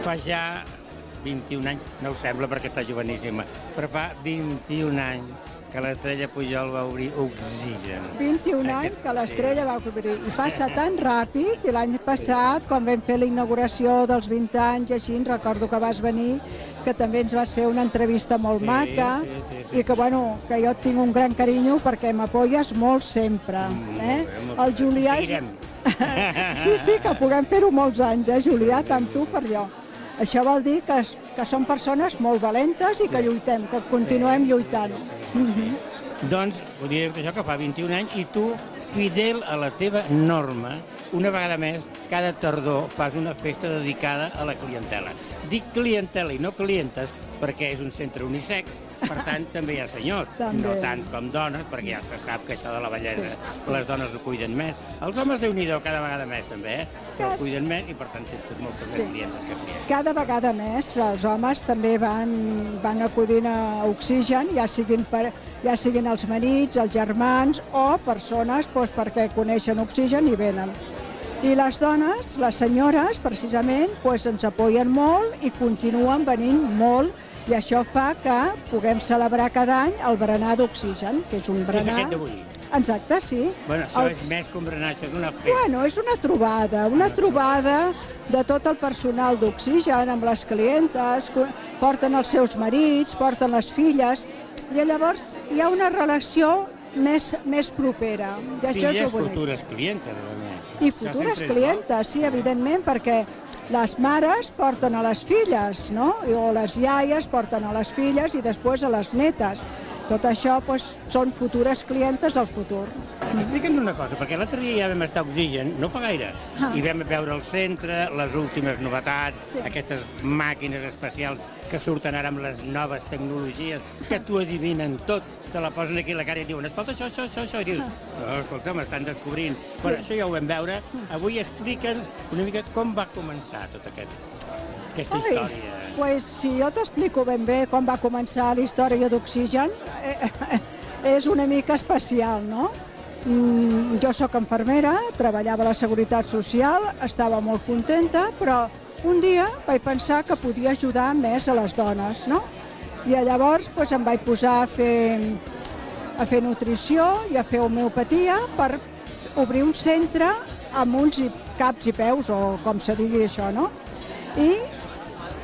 Fa ja 21 anys, no ho sembla perquè està joveníssima, però fa 21 anys que l'Estrella Pujol va obrir Oxigen. 21 anys que l'Estrella va obrir. I passa tan ràpid, i l'any passat, quan vam fer la inauguració dels 20 anys, així, recordo que vas venir, que també ens vas fer una entrevista molt maca, i que, bueno, que jo et tinc un gran carinyo perquè m'apoyes molt sempre. El Julià... Sí, que puguem fer-ho molts anys, Julià, tant tu per jo. Això vol dir que som persones molt valentes i que lluitem, que continuem lluitant. Doncs, volia dir-te això, que fa 21 anys, i tu, fidel a la teva norma, una vegada més, cada tardor fas una festa dedicada a la clientela. Dic clientela i no clientes perquè és un centre unisex, per tant, també hi ha senyors, no tants com dones, perquè ja se sap que això de la bellesa les dones ho cuiden més. Els homes, Déu-n'hi-do, cada vegada més, també, però ho cuiden més i, per tant, tens moltes més clientes que clients. Cada vegada més els homes també van acudint a Oxigen, ja siguin els marits, els germans o persones perquè coneixen Oxigen i venen. I les dones, les senyores, precisament, ens apoyen molt i continuen venint molt, i això fa que puguem celebrar cada any el berenar d'Oxigen, que és un berenar... És aquest d'avui? Exacte, sí. Bueno, això és més que un berenar, això és una festa. Bueno, és una trobada de tot el personal d'Oxigen amb les clientes, porten els seus marits, porten les filles, i llavors hi ha una relació més propera. Filles, futures clientes, a més. I futures clientes, sí, evidentment, perquè les mares porten a les filles, no? O les iaies porten a les filles i després a les netes. Tot això són futures clientes al futur. Explica'ns una cosa, perquè l'altre dia ja vam estar a Oxigen, no fa gaire, i vam veure el centre, les últimes novetats, aquestes màquines especials que surten ara amb les noves tecnologies, que t'ho adivinen tot, te la posen aquí a la cara i diuen, et falta això, i dius, escolta, m'estan descobrint. Bueno, això ja ho vam veure. Avui explica'ns una mica com va començar tota aquesta història. Doncs si jo t'explico ben bé com va començar la història d'Oxigen, és una mica especial, no? Jo sóc infermera, treballava a la Seguretat Social, estava molt contenta, però un dia vaig pensar que podia ajudar més a les dones, no? I llavors em vaig posar a fer nutrició i a fer homeopatia per obrir un centre amb uns caps i peus, o com se digui això, no? I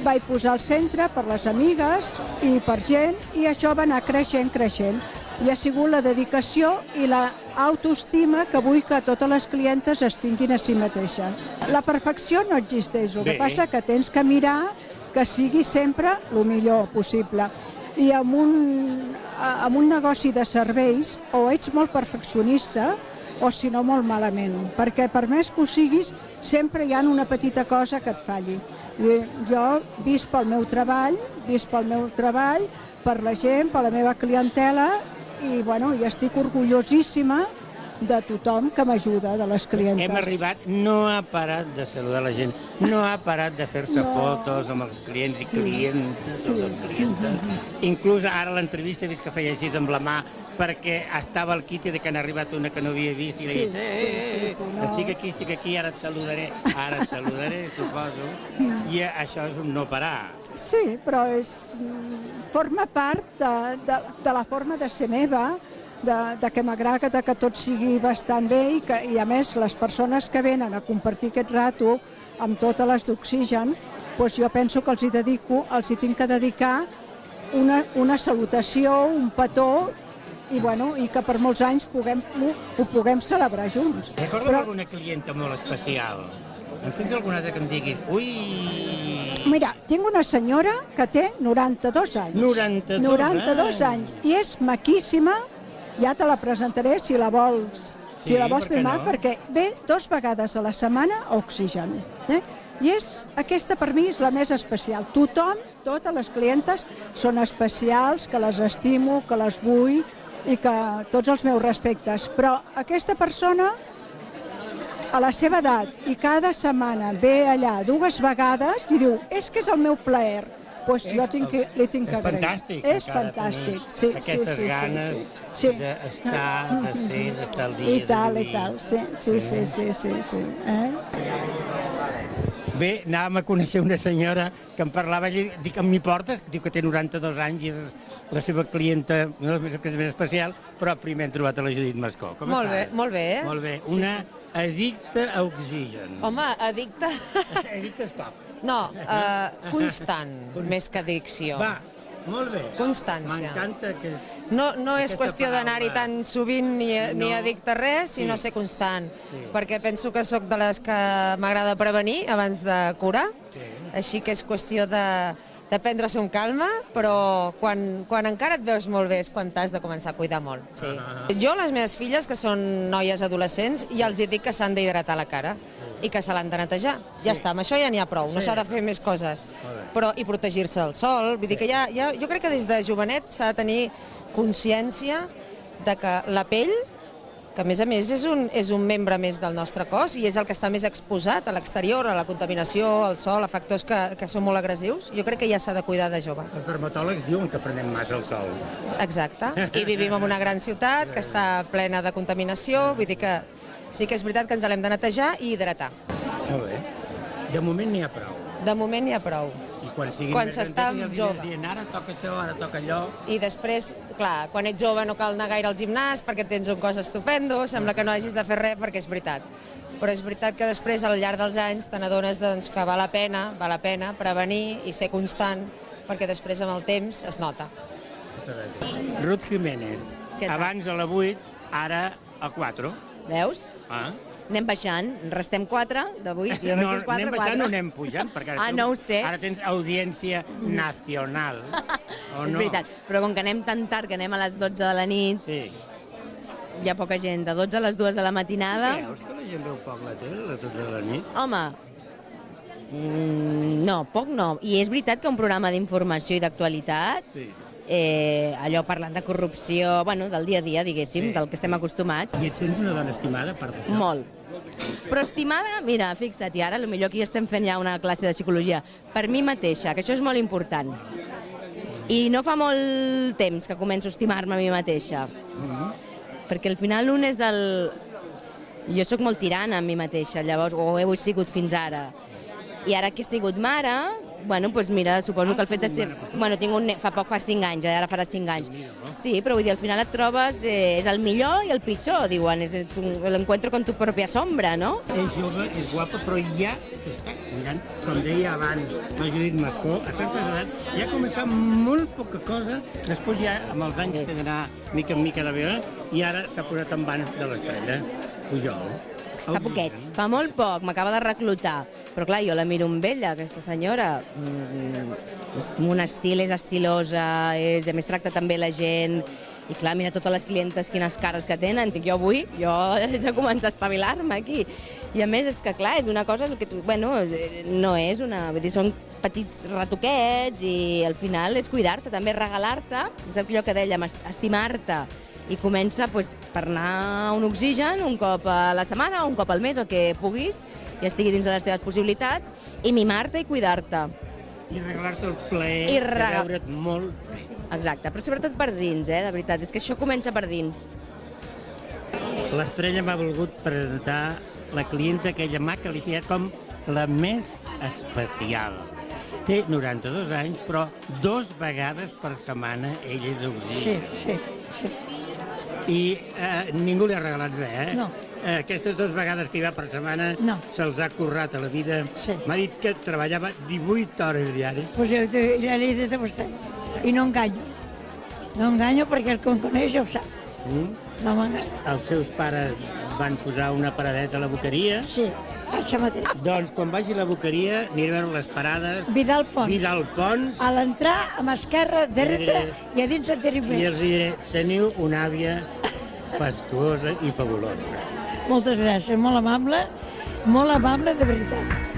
vaig posar el centre per les amigues i per gent, i això va anar creixent. I ha sigut la dedicació i l'autoestima que vull que totes les clientes es tinguin a si mateixes. La perfecció no existeix, el que passa que tens que mirar que sigui sempre el millor possible. I en un negoci de serveis o ets molt perfeccionista o si no molt malament, perquè per més que ho siguis sempre hi ha una petita cosa que et falli. Jo, vist pel meu treball, per la gent, per la meva clientela, i estic orgullosíssima de tothom que m'ajuda, de les clientes. Hem arribat, no ha parat de saludar la gent, no ha parat de fer-se fotos amb els clients i clientes, Inclús ara l'entrevista he vist que feia així amb la mà perquè estava al quite de que han arribat una que no havia vist i li dit, estic aquí, ara et saludaré, suposo, i això és un no parar. Sí, però forma part de la forma de ser meva, de que m'agrada que tot sigui bastant bé i a més les persones que venen a compartir aquest rato amb totes les d'Oxigen, doncs jo penso que els hi tinc que dedicar una salutació, un petó i que per molts anys ho puguem celebrar junts. Recordo alguna clienta molt especial? En tens alguna altra que em digui, ui... Mira, tinc una senyora que té 92 anys. 92 anys. I és maquíssima, ja te la presentaré si la vols filmar, perquè ve 2 vegades a la setmana a Oxigen. I aquesta per mi és la més especial. Tothom, totes les clientes són especials, que les estimo, que les vull i que tots els meus respectes. Però aquesta persona, a la seva edat i cada setmana ve allà 2 vegades i diu, és que és el meu plaer. Doncs jo li tinc que agrair. Fantàstic. És fantàstic. Aquestes ganes d'estar, de ser, d'estar al dia. I tal. Sí. Bé, anàvem a conèixer una senyora que em parlava, dic, m'hi portes? Diu que té 92 anys i és la seva clienta, una de les més especial, però primer hem trobat a la Judit Mascó. Com estàs? Molt bé. Molt bé. Una addicta a Oxigen. Home, addicta... Addicta és poc. No, constant, més que addicció. Va, molt bé. Constància. M'encanta que... No és qüestió d'anar-hi tan sovint ni addicte a res, sinó ser constant. Perquè penso que sóc de les que m'agrada prevenir abans de curar, així que és qüestió de prendre-se un calma, però quan encara et veus molt bé és quan t'has de començar a cuidar molt. Jo a les meves filles, que són noies adolescents, ja els dic que s'han d'hidratar la cara i que se l'han de netejar. Ja està, amb això ja n'hi ha prou, no s'ha de fer més coses. I protegir-se del sol, vull dir que jo crec que des de jovenet s'ha de tenir consciència de que la pell, que a més és un membre més del nostre cos i és el que està més exposat a l'exterior, a la contaminació, al sol, a factors que són molt agressius, jo crec que ja s'ha de cuidar de jove. Els dermatòlegs diuen que prenem massa el sol. Exacte, i vivim en una gran ciutat que està plena de contaminació, vull dir que sí que és veritat que ens l'hem de netejar i hidratar. Molt bé. De moment n'hi ha prou. De moment n'hi ha prou. I quan s'està jove. Ara toca això, ara toca allò. I després, clar, quan ets jove no cal anar gaire al gimnàs perquè tens un cos estupendo, sembla que no hagis de fer res perquè és veritat. Però és veritat que després, al llarg dels anys, te n'adones que val la pena prevenir i ser constant, perquè després amb el temps es nota. Ruth Jiménez, abans a la 8, ara a 4. Veus? Anem baixant, restem 4 de 8 i No, restes 4, anem baixant o anem pujant? Perquè no ho sé. Ara tens audiència nacional. És veritat, però com que anem tan tard, que anem a les 12 de la nit, hi ha poca gent, de 12 a les 2 de la matinada... Creus que la gent veu poc la tele a les 12 de la nit? Home, no, poc no. I és veritat que un programa d'informació i d'actualitat, allò parlant de corrupció, del dia a dia, diguéssim, del que estem acostumats... I et sents una dona estimada, per d'això? Molt. Però estimada, mira, fixa't, i ara potser aquí estem fent ja una classe de psicologia, per mi mateixa, que això és molt important. I no fa molt temps que començo a estimar-me a mi mateixa. Perquè al final un és el... Jo sóc molt tirana amb mi mateixa, llavors, ho he sigut fins ara. I ara que he sigut mare, doncs mira, suposo que el fet de ser... Fa poc, fa 5 anys, ara farà 5 anys. Sí, però vull dir, al final et trobes, és el millor i el pitjor, diuen, és l'encuentro con tu pròpia sombra, no? És jove, és guapa, però ja s'està cuidant, com deia abans la Judit Mascó, a certes edats ja ha començat molt poca cosa, després ja amb els anys té d'anar mica en mica de veure, i ara s'ha posat en mans de l'estrella, Pujol. Fa poquet, fa molt poc, m'acaba de reclutar. Però clar, jo la miro amb ella, aquesta senyora. És un estil, és estilosa, a més tracta també la gent. I clar, mira totes les clientes quines cares que tenen. Dic, jo haig de començar a espavilar-me aquí. I a més és que clar, és una cosa que no és una... Vull dir, són petits retoquets i al final és cuidar-te, també regalar-te. És allò que dèiem, estimar-te. I comença per anar a un Oxigen un cop a la setmana o un cop al mes, el que puguis, i estigui dins de les teves possibilitats, i mimar-te i cuidar-te. I regalar-te el plaer de veure't molt bé. Exacte, però sobretot per dins, de veritat, és que això comença per dins. L'estrella m'ha volgut presentar la clienta que ella m'ha qualificat com la més especial. Té 92 anys, però 2 vegades per setmana ella és a Oxigen. Sí. I ningú li ha regalat res, No. Aquestes 2 vegades que hi va per setmana No. se'ls ha currat a la vida. Sí. M'ha dit que treballava 18 hores diàries. Pues jo ja l'he dit a vostè. I no enganyo. No enganyo perquè el que em coneix ja ho sap. No m'enganya. Els seus pares van posar una paradeta a la Boqueria. Sí, això mateix. Doncs quan vagi a la Boqueria aniré a veure les parades. Vidal Pons. Vidal Pons. A l'entrar, amb esquerra, dreta i a dins en tenim I els més. diré, teniu una àvia fastuosa i fabulosa. Moltes gràcies, molt amable de veritat.